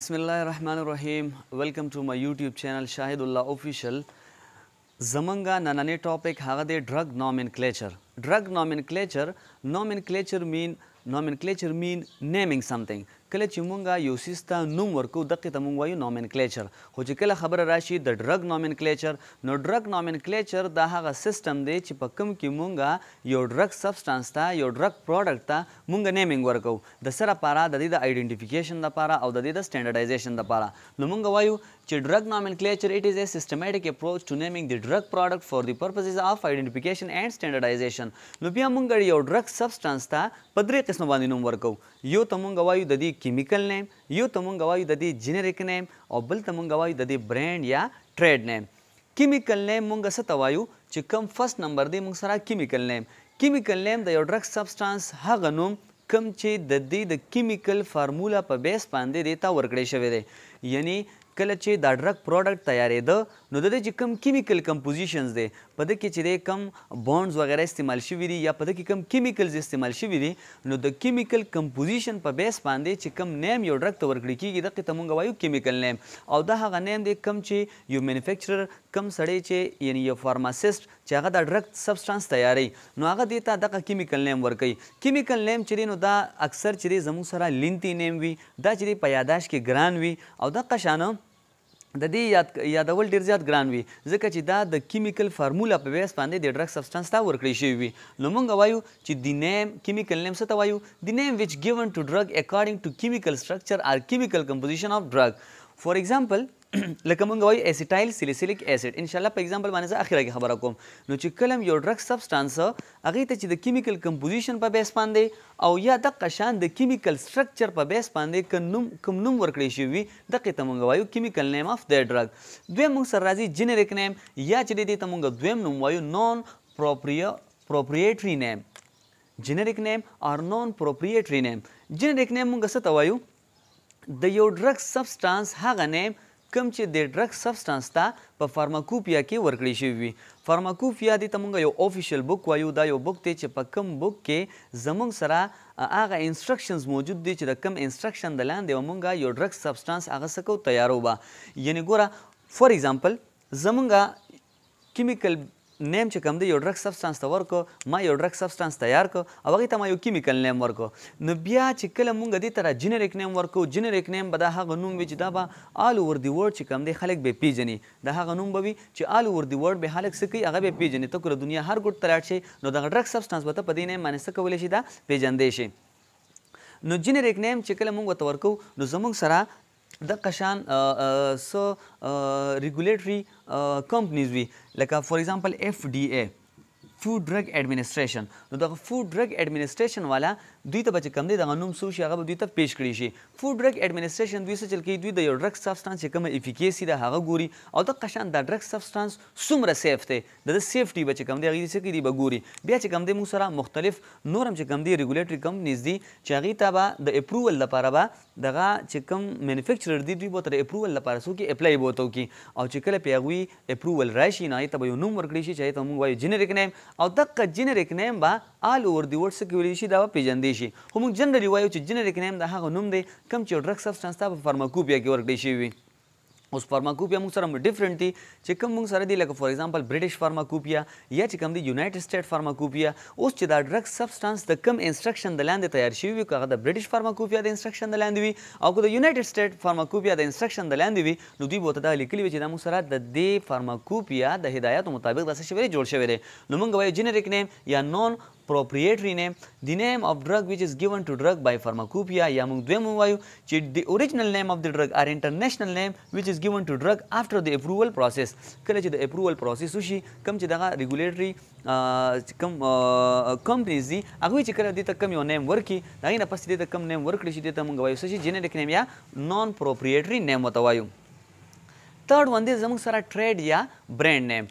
Bismillahirrahmanirrahim. Welcome to my YouTube channel Shahidullah Official. Zamanga nanane topic hagade drug nomenclature. Drug nomenclature mean naming something. کله چې مونږه یو سیس ته نوم ورکو دقې ته مونږ وایو نومنکلیچر خو چې کله خبره راشي د ډرګ نومنکلیچر نو ډرګ نومنکلیچر دا هغه سیستم دی چې په کوم کې مونږه یو ډرګ سبسټانس ته یو ډرګ پروډکټ ته مونږ نیمینګ ورکو د سره لپاره د دې د آیډنټیفیکیشن لپاره او د دې د سټینډرډایزیشن لپاره نو مونږ وایو چې ډرګ nomenclature it is a systematic approach to naming the drug product for the purposes of identification and standardization نو بیا مونږ یو ډرګ سبسټانس ته په درې قسمه باندې نوم ورکو یو ته مونږ وایو د دې کیمیکل نیم یو ته مونږ وایو د دې جنریک نیم او بل ته مونږ وایو د دې برانډ یا ټریډ نیم کیمیکل نیم مونږ څه ته وایو چې کم فرست نمبر دی مونږ سره کیمیکل نیم د یو ډرګ سبسټانس هغه نوم کم چې د دې د کیمیکل فارمولا په بیس باندې دی ته ورکړی شوی دی یعنی کله چې دا ډرګ پروډکټ تیارېده نو د دې چې کم کیمیکل کمپوزیشنز دی په دې کې چې دی کم بونډز وغیره استعمال شوي دي یا په دې کې کم کیمیکلز استعمال شوي دي نو د کیمیکل کمپوزیشن په بیس باندې چې کم نیم یو ډرګ ته ورکړی کېږي دغې ته مونږ وایو کیمیکل نیم او دا هغه نیم دی کم چې یو مینوفیکچرر کم سړی چې یعنی یو فارماسیسټ چې هغه دا ډرګ سبسټانس تیاروي نو هغه دې ته دغه کیمیکل نیم ورکوي کیمیکل نیم چې دی نو دا اکثر چې دی زموږ سره لینتی نیم وي دا چې دی په یاداشت کې ګران وي او دغه شانه د دې یادول ډېر زیات ګران وي ځکه چې دا د کیمیکل فارمولا په بیس باندې د ډرګ سبسټانس ته ورکړی شوي وي نو موږ وایو چې د نیم کیمیکل نیم څه ته وایو د نیم وچ ګیون ټو ډرګ اکارډینګ ټو کیمیکل سټرکچر آر کیمیکل کمپوزیشن آف ډرګ فار ایگزامپل لکه مونږ وایو اسیټایل سلیسیلیک اسید ان شاء الله په ایگزامپل باندې زه اخیره کې خبره کوم نو چې کله یو ډرګ سبسټانس هغې ته چې د کیمیکل کمپوزیشن په بیس باندې او یا دغه شان د کیمیکل سټرکچر په بیس باندې کوم نوم ورکړی شوي وي دغې ته مونږ وایو کیمیکل نیم آف د ډرګ دویم مونږ سره راځي جنریک نیم یا چې دې ته مونږ دویم نوم وایو نون پروپریټري نیم جنریک نیم اور نون پروپریټري نیم جنریک نیم مونږ څه ته وایو د یو ډرګ سبسټانس هغه نیم کوم چې د ډرګ سبسټانس ته په فارماکوپیا کې ورکړی شوي وي فارماکوپیا دې ته مونږ یو اوفیشیل بک وایو دا یو بک دی چې په کوم بک کې زموږ سره هغه انسټرکشنز موجود دي چې د کوم انسټرکشن د لاندې به مونږ یو ډرګ سبسټانس هغه څه کوو تیارو به یعنې ګوره فار ایگزامپل زمونږ کیمیکل نیم چې کوم دی یو ډرګ سبسټانس ته ورکو ما یو ډرګ سبسټانس تیار کو او هغې ته ما یو کیمیکل نیم ورکو نو بیا چې کله مونږ دې ته را جنریک نیم ورکو جنریک نیم به دا هغه نوم وي چې دا به آل اوور دی ورلډ چې کوم دی خلک به پیژني دا هغه نوم به وي چې آل اوور دی ورلډ به خلک څه کوي هغه به پیژني ته که د دنیا هر ګوټ ته لاړ شي نو دغه ډرګ سبسټانس به ته په دې نیم باندې څه کولی شي دا پیژندی شي نو جنریک نیم چې کله مونږ ورته ورکو نو زموږ سره دغه شان څه ریګولیټري کمپنیز وي لکه فار ایگزامپل اف ډي اے فود ډرګ ایډمنسټریشن نو دغه فود ډرګ ایډمنسټریشن والا دوی ته به چې کوم دی دغه نوم څه شي هغه به دوی ته پیش کړي شي فود ډرګ ایډمنسټریشن دوی څه چل کوي دوی د یو ډرګ سبسټانس چې کومه افیکیسي ده هغه ګوري او دغه شان دا ډرګ سبسټانس څومره سیف دی د سیفټي به چې کوم دی هغې څه کوي دی به ګوري بیا چې کوم دی موږ سره مختلف نور هم چې کوم دی ریګولیټري کمپنیز دي چې هغې ته به د اپروول لپاره به دغه چې کوم مینوفیکچرر دي دوی به ورته د اپروول لپاره څه وکړي اپلای به ورته وکړي او چې کله پې هغوی اپروول راشي نو هغې ته به یو نوم ورکړی شي چې هغې ته موږ وایو جنریک نیم او دغه جنریک نیم به آل اوور دی ورلډ څه کولی شي دا به پیژندی شي خو موږ جنرالي وایو چې جنریک نیم د هغه نوم دی کوم چې یو ډرګ سبسټانس ته په فارماکوپیا کې ورکړی شوي وي اوس فارماکوپیا موږ سره ډفرنټ دي چې کوم موږ سره دي لکه فار ایگزامپل برټش فارماکوپیا یا چې کوم دی یونایټډ سټیټ فارماکوپیا اوس چې دا ډرګ سبسټانس د کوم انسټرکشن د لاندې تیار شوي وي که هغه د برټش فارماکوپیا د انسټرکشن د لاندې وي او که د یونایټډ سټیټ فارماکوپیا د انسټرکشن د لاندې وي نو دوی به ورته دا لیکلي وي چې دا موږ سره د دې فارماکوپیا د هدایاتو مطابق دا څه شوی دی جوړ شوی دی نو موږ وایو جنریک نیم یا نون proprietary name the name of drug which is given to drug by pharmacopoeia یا موږ دویم وایو چې the original name of the drug or international name which is given to drug after the approval process کله چې د اپروول پروسس وشي کوم چې دغه ریګولیټري کوم کمپنیز دي هغوی چې کله دې ته کوم یو نیم ورکړي د هغې نه پس دې ته کوم نیم ورکړي شي دې ته موږ وایو څه شي جنریک نیم یا نون پروپریټري نیم ورته وایو تھرډ ون دی زموږ سره ټریډ یا برانډ نیم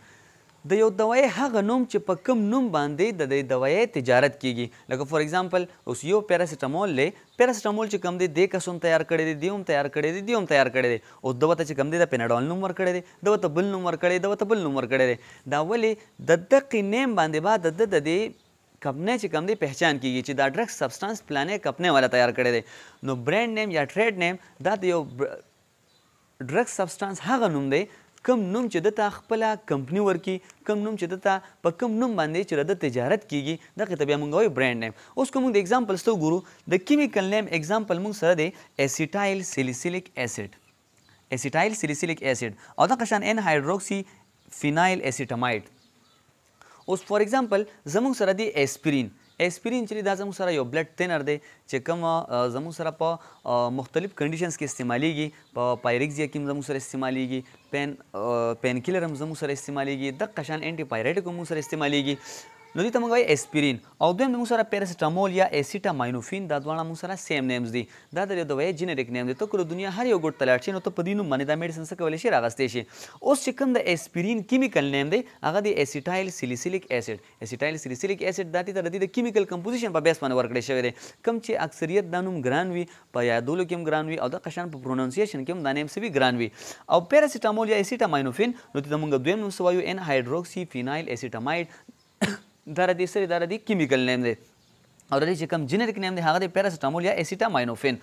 د یو دوایي هغه نوم چې په کوم نوم باندې د دې دوایي تجارت کیږي لکه فار ایگزامپل اوس یو پیراسیټامول دی پیراسیټامول چې کوم دی دې کس هم تیار کړی دی دې هم تیار کړی دی دې هم تیار کړی دی اوس ده ورته چې کوم دی د پیناډول نوم ورکړی دی ده ورته بل نوم ورکړی ده ورته بل نوم ورکړی دی دا ولې د دقې نیم باندې به د ده د دې کمپنۍ چې کوم دی پہچان کیږي چې دا ډرګ سبسټانس پلانې کمپنۍ والا تیار کړی دی نو برانډ نیم یا ټریډ نیم دا د یو ډرګ سبسټانس هغه نوم دی کم نوم چې دته خپله کمپني ورکي کم نوم چې دته په کم نوم باندې چې د تجارت کیږي دغې ته بیا موږ وایو برانډ نیم. اوس که موږ د اگزامپلز ته وګورو د کیمیکل نیم اگزامپل موږ سره دی اسیټایل سیلیسیلیک اسید اسیټایل سیلیسیلیک اسید او دغه شان ان هایدروکسي فینایل اسیټاماید. اوس فار ایگزامپل زموږ سره دی اسپرین اسپرین چې دا زموږ سره یو بلډ تینر دی چې کوم زموږ سره په مختلف کنډیشنز کې استعمالیږي په پایریکزیا کې هم زموږ سره استعمالیږي پین کیلر هم زموږ سره استعمالیږي دغه شان انټي پایریټک هم موږ سره استعمالیږي نو دې ته موږ وایو اسپرین او دویم زموږ سره پیراسیټامول یا اسیټاماینوفین دا دواړه موږ سره سیم نیمز دي دا د دوايي جنریک نیم دی ته که د دنیا هر یو ګوټ ته لاړ شي نو ته په دې نوم باندې دا میډیسن څه کولی شي راغستی شي. اوس چې کوم د اسپرین کیمیکل نیم دی هغه دی اسیټایل سیلیسیلیک اسید اسیټایل سیلیسیلیک اسید دا ته د دې د کیمیکل کمپوزیشن په بیس باندې ورکړی شوی دی کوم چې اکثریت دا نوم ګران وي په یادولو کې هم ګران وي او دغه شان په پرونونسیشن کې هم دا نیم څه وي ګران وي. او پیراسیټامول یا اسیټاماینوفین نو دې ته موږ دویم نوم څه وایو ان هایدروکسي فینایل اسیټاماید دا د دې سره دا د کیمیکل نیم دی او د دې چې کوم جنریک نیم دی هغه د پیراسیټامول یا اسیټاماینوفین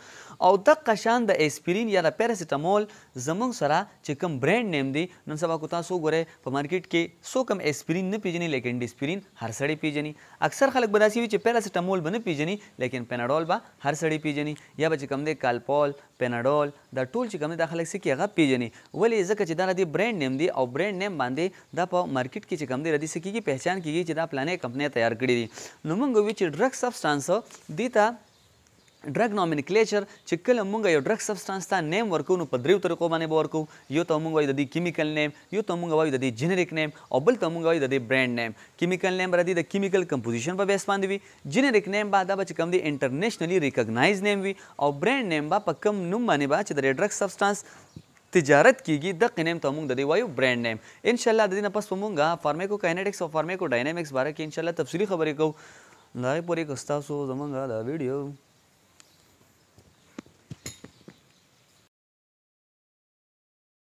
او دغه شان د اسپرین یا د پیراسیټامول زموږ سره چې کوم برانډ نیم دی نن سبا کو تاسو وګورئ په مارکیټ کې څوک هم اسپرین نه پیژني لیکن ډسپرین هر سړی پیژني. اکثر خلک به داسې وي چې پیراسیټامول به نه پیژني لیکن پیناډول به هر سړی پیژني یا به چې کوم دی کالپول پیناډول دا ټول چې کوم دی دا خلک څه کوي هغه پیژني ولې ځکه چې دا د برانډ نیم دی او برانډ نیم باندې دا په مارکیټ کې چې کوم دی ردي څه کېږي پہچان کېږي چې دا پلانې کمپنۍ تیار کړي دي. نو موږ وایو چې ډرګ سبسټانس دې ته ډرګ نومنکلیچر چې کله مونږ یو ډرګ سبسټانس ته نیم ورکو نو په دریو طریقو باندې به ورکو یو ته مونږ وایو د دې کیمیکل نیم یو ته مونږ وایو د دې جنریک نیم او بل ته مونږ وایو د دې برانډ نیم. کیمیکل نیم به د کیمیکل کمپوزیشن په بیس باندې وي جنریک نیم به دا به چې کوم دی انټرنیشنلی ریکګنایز نیم وي او برانډ نیم به په کم نوم باندې به چې د ډرګ سبسټانس تجارت کیږي دغه نیم ته موږ د دې وایو برانډ نیم. انشاءالله د دې نه پس به مونږ فارمیکو کاینیټکس او فارمیکو ډاینامیکس باره کې انشاءالله تفصیلي خبرې کوو. د هغې پورې که ستاسو زموږ دا ویډیو